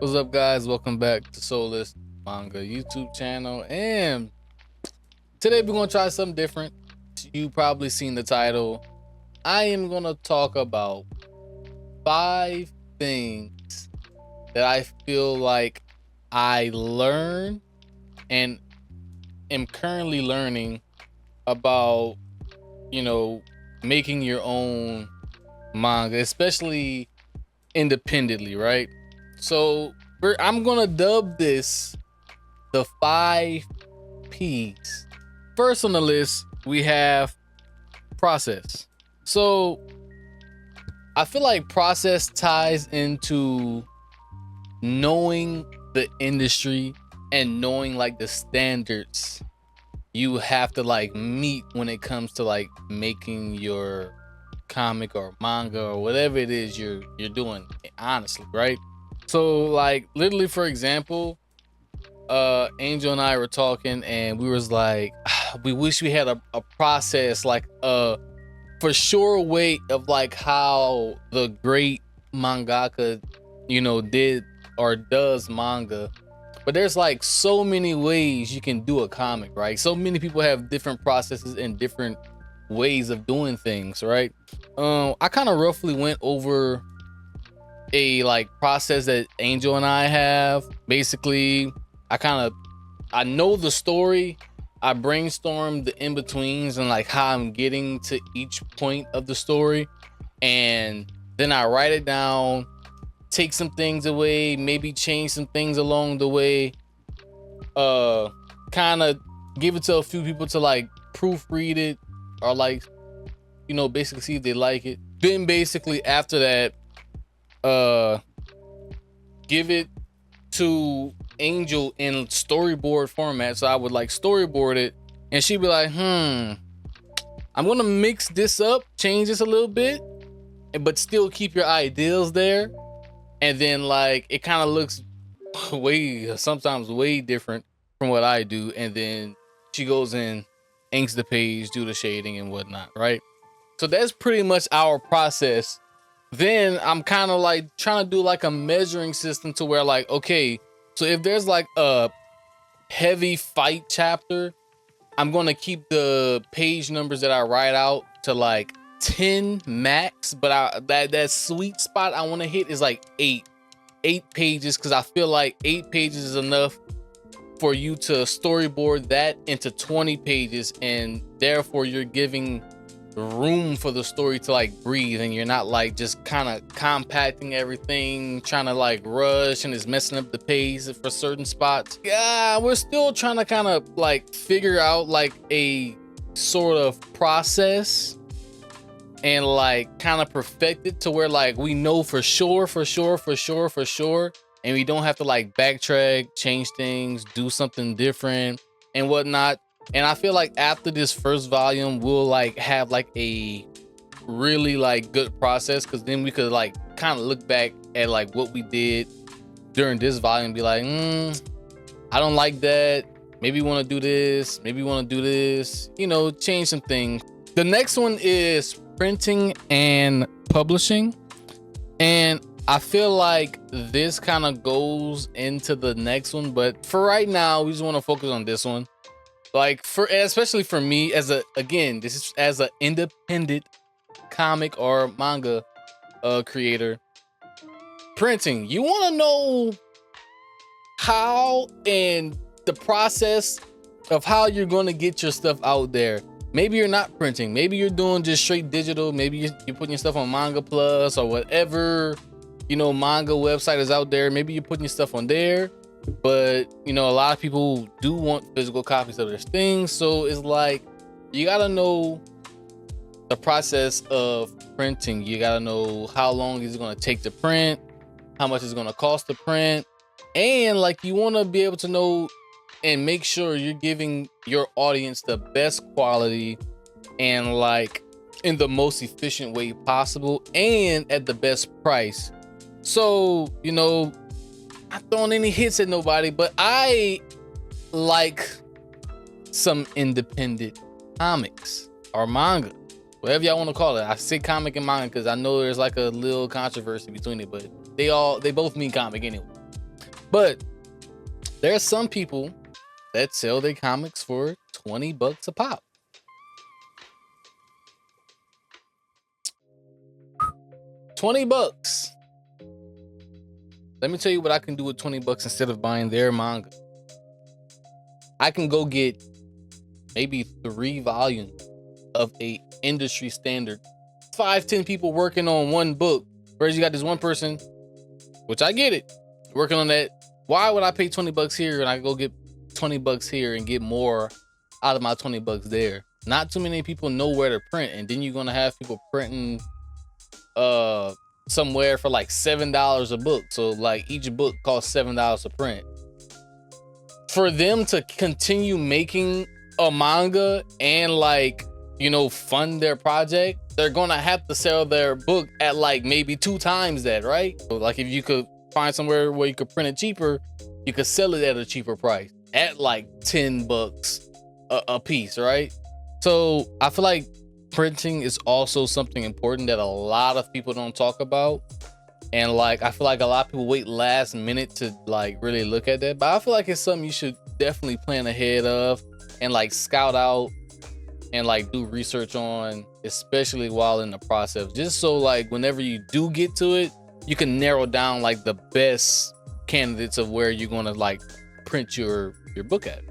What's up, guys? Welcome back to SOLUS Manga YouTube channel. And today we're gonna try something different. You probably seen the title. I am gonna talk about 5 things that I feel like I learned and am currently learning about, making your own manga, especially independently, right? So I'm gonna dub this the 5P's. First on the list, we have process. So I feel like process ties into knowing the industry and knowing like the standards you have to like meet when it comes to like making your comic or manga or whatever it is you're doing, honestly, right? So like literally, for example, Angel and I were talking and we was like, we wish we had a process, like a for sure way of like how the great mangaka, did or does manga. But there's like so many ways you can do a comic, right? So many people have different processes and different ways of doing things, right? I kind of roughly went over a like process that Angel and I have. Basically, I know the story. I brainstorm the in-betweens and like how I'm getting to each point of the story, and then I write it down, take some things away, maybe change some things along the way, kind of give it to a few people to like proofread it or like, basically see if they like it. Then basically after that, give it to Angel in storyboard format. So I would like storyboard it and she'd be like, I'm gonna mix this up, change this a little bit, but still keep your ideals there. And then like it kind of looks sometimes way different from what I do. And then she goes in, inks the page, do the shading and whatnot, right? So that's pretty much our process. Then I'm kind of like trying to do like a measuring system to where like, okay, so if there's like a heavy fight chapter, I'm going to keep the page numbers that I write out to like 10 max, but that sweet spot I want to hit is like 8 pages, because I feel like 8 pages is enough for you to storyboard that into 20 pages, and therefore you're giving room for the story to like breathe, and you're not like just kind of compacting everything, trying to like rush, and it's messing up the pace for certain spots. Yeah, we're still trying to kind of like figure out like a sort of process and like kind of perfect it to where like we know for sure, and we don't have to like backtrack, change things, do something different and whatnot. And I feel like after this first volume, we'll like have like a really like good process, because then we could like kind of look back at like what we did during this volume and be like, I don't like that. Maybe we want to do this. Maybe we want to do this, change some things. The next one is printing and publishing. And I feel like this kind of goes into the next one, but for right now, we just want to focus on this one. Like especially for me this is as an independent comic or manga creator. Printing, you want to know how and the process of how you're going to get your stuff out there. Maybe you're not printing, maybe you're doing just straight digital, maybe you're putting your stuff on Manga Plus or whatever manga website is out there. Maybe you're putting your stuff on there, but a lot of people do want physical copies of their things. So it's like you gotta know the process of printing. You gotta know how long is it gonna take to print, how much is it gonna cost to print, and like you want to be able to know and make sure you're giving your audience the best quality and like in the most efficient way possible and at the best price. So not throwing any hits at nobody, but I like some independent comics or manga, whatever y'all want to call it. I say comic and manga because I know there's like a little controversy between it, but they both mean comic anyway. But there are some people that sell their comics for $20 a pop. $20. Let me tell you what I can do with $20 instead of buying their manga. I can go get maybe 3 volumes of a industry standard. 5-10 people working on one book. Whereas you got this one person, which I get it, working on that. Why would I pay $20 here and I go get $20 here and get more out of my $20 there? Not too many people know where to print, and then you're gonna have people printing somewhere for like $7 a book. So like each book costs $7 to print. For them to continue making a manga and like, you know, fund their project, they're gonna have to sell their book at like maybe 2 times that, right? So like if you could find somewhere where you could print it cheaper, you could sell it at a cheaper price at like $10 a piece, right? So I feel like printing is also something important that a lot of people don't talk about. And like, I feel like a lot of people wait last minute to like really look at that. But I feel like it's something you should definitely plan ahead of and like scout out and like do research on, especially while in the process. Just so like whenever you do get to it, you can narrow down like the best candidates of where you're gonna like print your book at.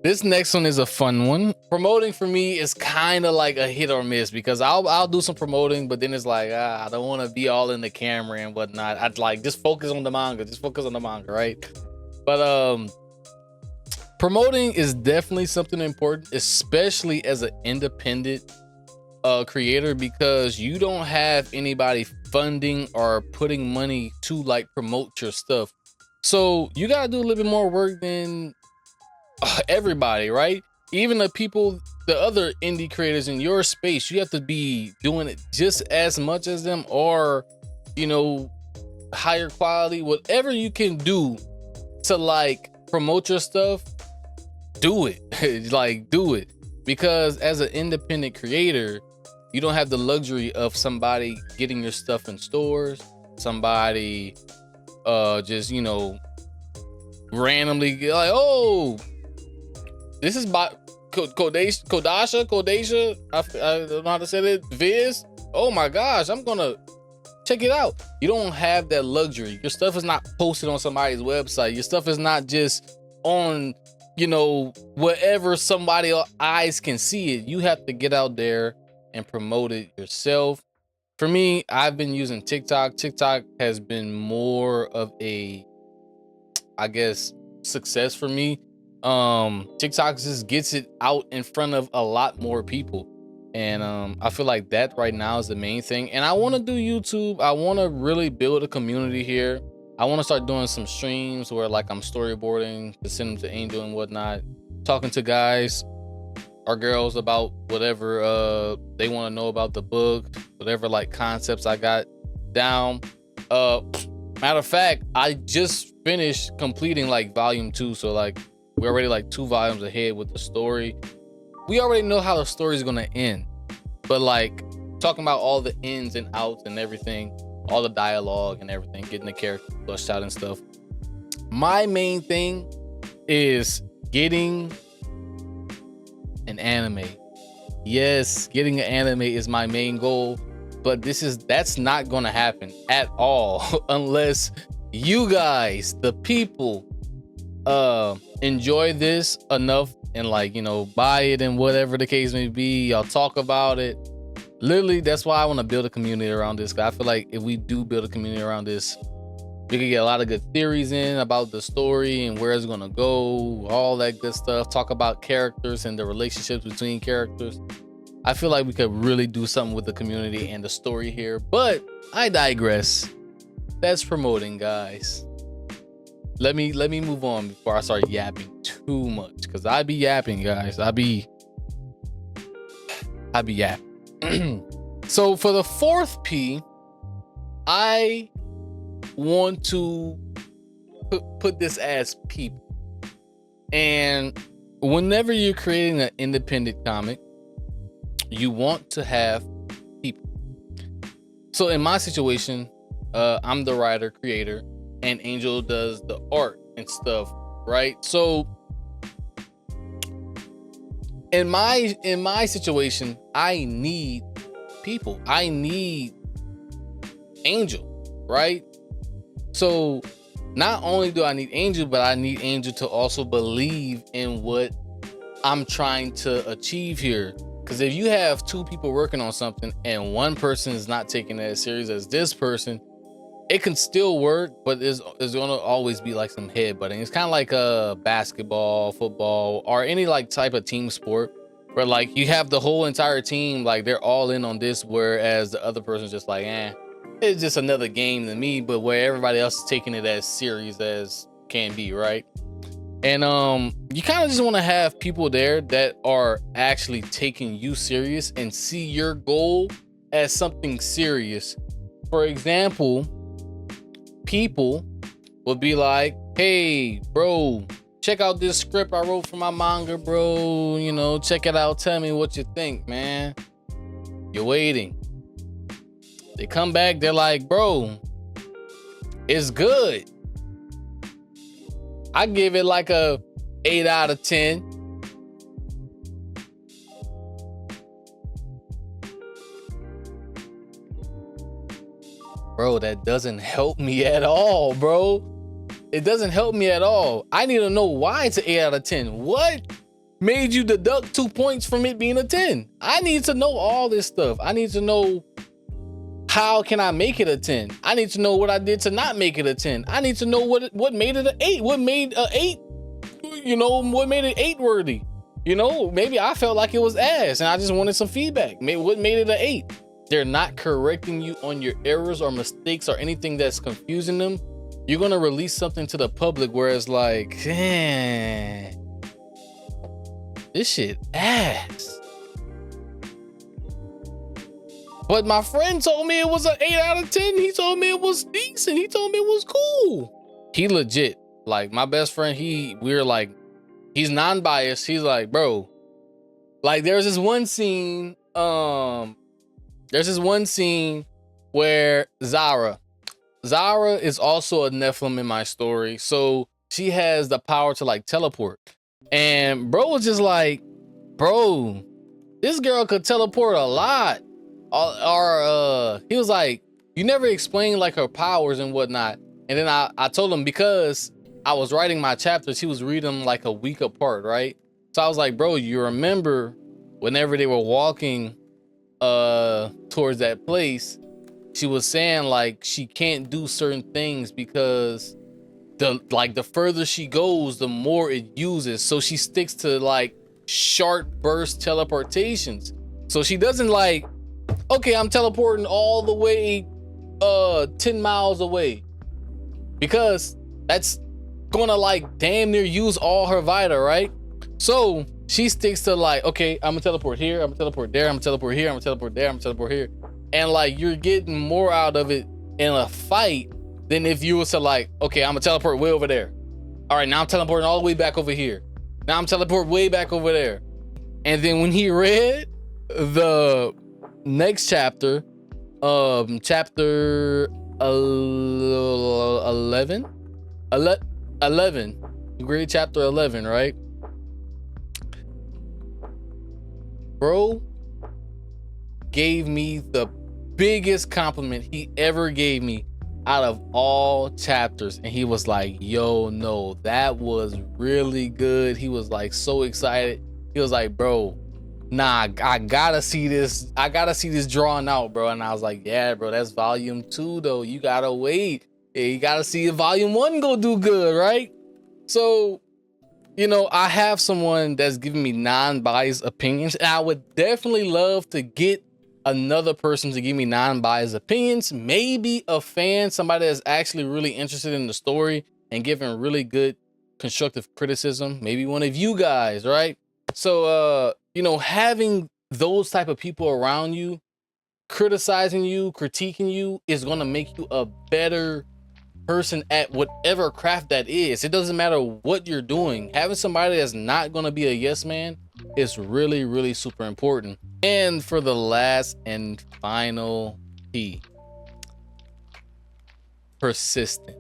This next one is a fun one. Promoting for me is kind of like a hit or miss because I'll do some promoting, but then it's like, I don't want to be all in the camera and whatnot. I'd like just focus on the manga, right? But promoting is definitely something important, especially as an independent creator, because you don't have anybody funding or putting money to like promote your stuff. So you gotta do a little bit more work than everybody, right? Even the other indie creators in your space, you have to be doing it just as much as them, or, you know, higher quality, whatever you can do to like promote your stuff, do it. Like, do it. Because as an independent creator, you don't have the luxury of somebody getting your stuff in stores, somebody just, you know, randomly like, oh, this is by Kodasha. I don't know how to say it. Viz. Oh my gosh, I'm gonna check it out. You don't have that luxury. Your stuff is not posted on somebody's website. Your stuff is not just on, you know, wherever somebody eyes can see it. You have to get out there and promote it yourself. For me, I've been using TikTok. TikTok has been more of a, I guess, success for me. TikTok just gets it out in front of a lot more people, and I feel like that right now is the main thing. And I want to do YouTube. I want to really build a community here. I want to start doing some streams where like I'm storyboarding to send them to Angel and whatnot, talking to guys or girls about whatever they want to know about the book, whatever like concepts I got down. Matter of fact, I just finished completing like volume 2, so like we're already like 2 volumes ahead with the story. We already know how the story is gonna end, but like talking about all the ins and outs and everything, all the dialogue and everything, getting the character fleshed out and stuff. My main thing is getting an anime. Yes, getting an anime is my main goal, but that's not gonna happen at all unless you guys, the people, enjoy this enough and like, you know, buy it and whatever the case may be. Y'all talk about it. Literally, that's why I want to build a community around this, because I feel like if we do build a community around this, we could get a lot of good theories in about the story and where it's gonna go, all that good stuff. Talk about characters and the relationships between characters. I feel like we could really do something with the community and the story here, but I digress. That's promoting, guys. Let me move on before I start yapping too much, because I be yapping, guys. I be yapping. So for the 4th P, I want to put this as people. And whenever you're creating an independent comic, you want to have people. So in my situation, I'm the writer, creator. and Angel does the art and stuff, right? So in my situation, I need people. I need Angel, right? So not only do I need Angel, but I need Angel to also believe in what I'm trying to achieve here. Because if you have two people working on something and one person is not taking it as serious as this person, it can still work, but there's gonna always be like some headbutting. It's kind of like basketball, football, or any like type of team sport where like you have the whole entire team, like they're all in on this, whereas the other person's just like, it's just another game to me, but where everybody else is taking it as serious as can be, right? And you kind of just want to have people there that are actually taking you serious and see your goal as something serious. For example, people would be like, hey bro, check out this script I wrote for my manga, bro, you know, check it out, tell me what you think, man. You're waiting. They come back, they're like, bro, it's good. I give it like a 8 out of 10. Bro, that doesn't help me at all, bro. It doesn't help me at all. I need to know why it's an 8 out of 10. What made you deduct 2 points from it being a 10? I need to know all this stuff. I need to know, how can I make it a 10? I need to know what I did to not make it a 10. I need to know what made it an 8. What made an 8, you know, what made it 8 worthy? You know, maybe I felt like it was ass and I just wanted some feedback. Maybe what made it an 8? They're not correcting you on your errors or mistakes or anything that's confusing them. You're gonna release something to the public where it's like, this shit ass. But my friend told me it was an 8 out of 10. He told me it was decent. He told me it was cool. He legit, like my best friend, we're like, he's non-biased. He's like, bro, like there's this one scene where Zara is also a Nephilim in my story. So she has the power to like teleport. And bro was just like, bro, this girl could teleport a lot. Or he was like, you never explained like her powers and whatnot. And then I told him, because I was writing my chapters, he was reading them like a week apart, right? So I was like, bro, you remember whenever they were walking towards that place, she was saying like she can't do certain things because the further she goes, the more it uses. So she sticks to like short burst teleportations. So she doesn't like, okay, I'm teleporting all the way 10 miles away, because that's gonna like damn near use all her vita, right? So she sticks to like, okay, I'm gonna teleport here, I'm gonna teleport there, I'm gonna teleport here, I'm gonna teleport there, I'm gonna teleport here. And like you're getting more out of it in a fight than if you was to like, okay, I'm gonna teleport way over there. All right, now I'm teleporting all the way back over here. Now I'm teleporting way back over there. And then when he read the next chapter, chapter 11, grade chapter 11, right? Bro gave me the biggest compliment he ever gave me out of all chapters. And he was like, yo, no, that was really good. He was like so excited. He was like, bro, nah, I gotta see this. I gotta see this drawn out, bro. And I was like, yeah, bro, that's volume 2 though. You gotta wait. Yeah, you gotta see if volume 1 go do good, right? So, you know, I have someone that's giving me non-biased opinions, and I would definitely love to get another person to give me non-biased opinions. Maybe a fan, somebody that's actually really interested in the story and giving really good constructive criticism. Maybe one of you guys, right? So, you know, having those type of people around you, criticizing you, critiquing you, is going to make you a better person at whatever craft that is. It doesn't matter what you're doing. Having somebody that's not going to be a yes man is really, really super important. And for the last and final P, persistent.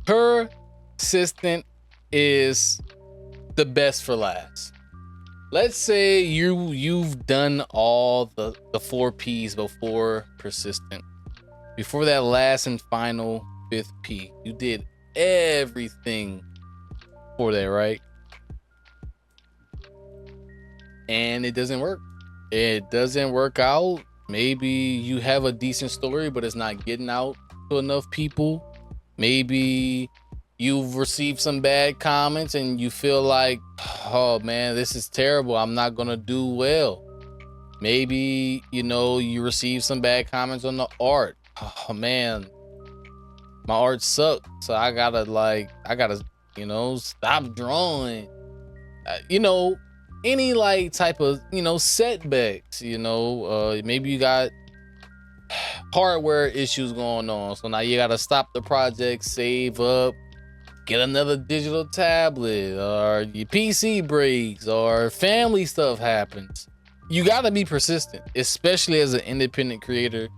Persistent is the best for last. Let's say you've done all the 4P's before persistent. Before that last and final 5th P, you did everything for that, right? And it doesn't work. It doesn't work out. Maybe you have a decent story, but it's not getting out to enough people. Maybe you've received some bad comments and you feel like, oh man, this is terrible, I'm not gonna do well. Maybe, you know, you receive some bad comments on the art. Oh man, my art sucks, so I gotta, you know, stop drawing. You know, any like type of, you know, setbacks, you know, maybe you got hardware issues going on, so now you gotta stop the project, save up, get another digital tablet, or your PC breaks, or family stuff happens. You gotta be persistent, especially as an independent creator.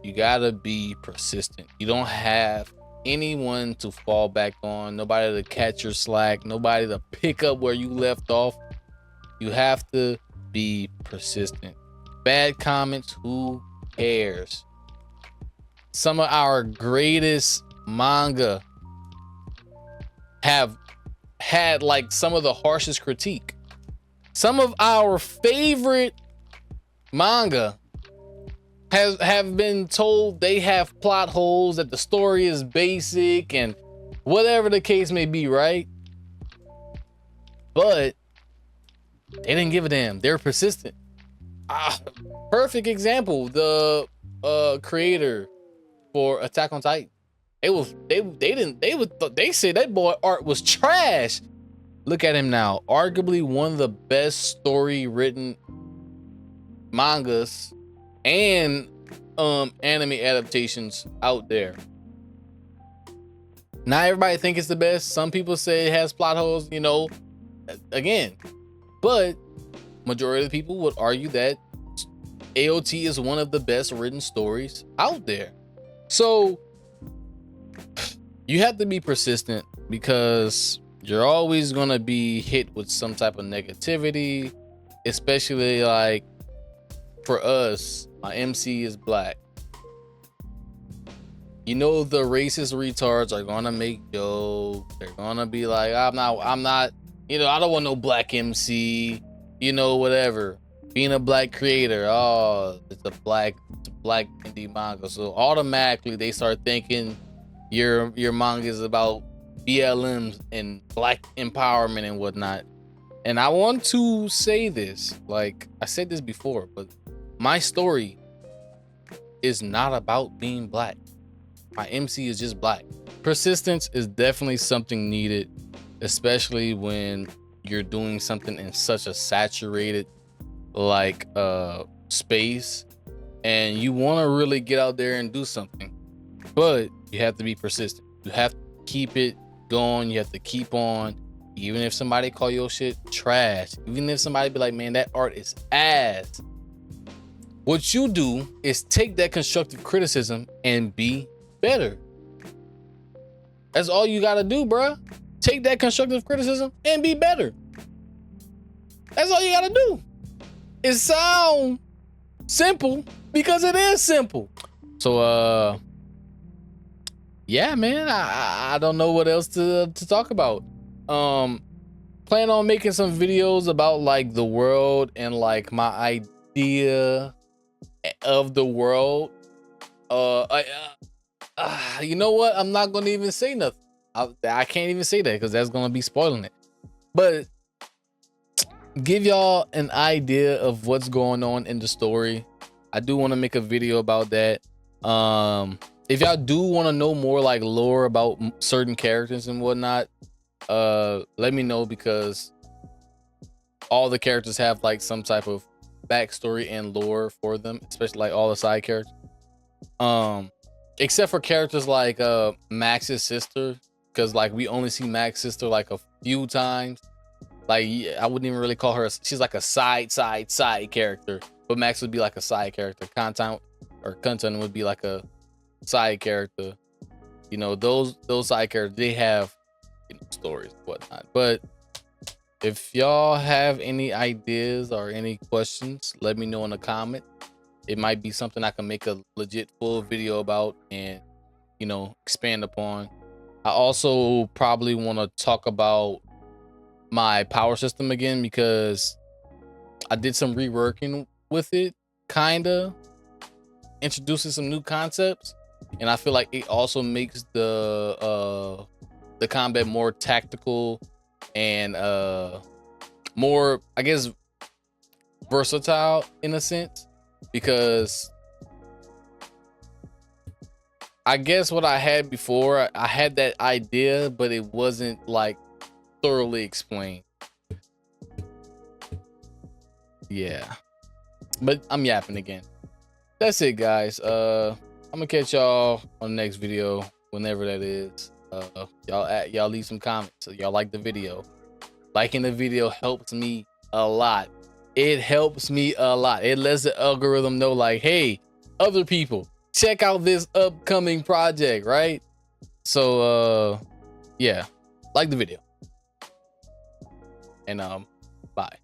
You gotta be persistent. You don't have anyone to fall back on, nobody to catch your slack, nobody to pick up where you left off. You have to be persistent. Bad comments, who cares? Some of our greatest manga have had like some of the harshest critique. Some of our favorite manga have been told they have plot holes, that the story is basic, and whatever the case may be, right? But they didn't give a damn. They're persistent. Perfect example, the creator for Attack on Titan. They said that boy art was trash. Look at him now. Arguably one of the best story written mangas and anime adaptations out there. Not everybody think it's the best. Some people say it has plot holes, you know, again. But majority of the people would argue that AOT is one of the best written stories out there. So you have to be persistent, because you're always going to be hit with some type of negativity, especially like for us, my MC is black. You know, the racist retards are going to make jokes. They're going to be like, I'm not, you know, I don't want no black MC, you know, whatever. Being a black creator, oh, it's a black indie manga. So automatically they start thinking your manga is about BLMs and black empowerment and whatnot. And I want to say this, like I said this before, but my story is not about being black. My MC is just black. Persistence is definitely something needed, especially when you're doing something in such a saturated like space and you want to really get out there and do something. But you have to be persistent. You have to keep it going. You have to keep on, even if somebody call your shit trash, even if somebody be like, man, that art is ass. What you do is take that constructive criticism and be better. That's all you gotta do, bruh. Take that constructive criticism and be better. That's all you gotta do. It sounds simple because it is simple. So yeah, man, I don't know what else to talk about. Plan on making some videos about like the world and like my idea of the world. You know what? I'm not gonna even say nothing. I can't even say that because that's gonna be spoiling it. But give y'all an idea of what's going on in the story. I do want to make a video about that. If y'all do want to know more like lore about certain characters and whatnot, let me know, because all the characters have like some type of backstory and lore for them, especially like all the side characters. Except for characters like Max's sister, because like we only see Max's sister like a few times. Like I wouldn't even really call her she's like a side character, but Max would be like a side character. Content would be like a side character. You know, those side characters, they have, you know, stories, whatnot. But if y'all have any ideas or any questions, let me know in the comment. It might be something I can make a legit full video about and, you know, expand upon. I also probably want to talk about my power system again, because I did some reworking with it, kinda introducing some new concepts, and I feel like it also makes the combat more tactical and more, I guess, versatile in a sense, because I guess what I had before, I had that idea, but it wasn't like thoroughly explained. Yeah, but I'm yapping again. That's it, guys. I'm gonna catch y'all on the next video, whenever that is. Y'all leave some comments. So y'all like the video. Liking the video helps me a lot. It helps me a lot. It lets the algorithm know, like, hey, other people, check out this upcoming project, right? So yeah, like the video. And bye.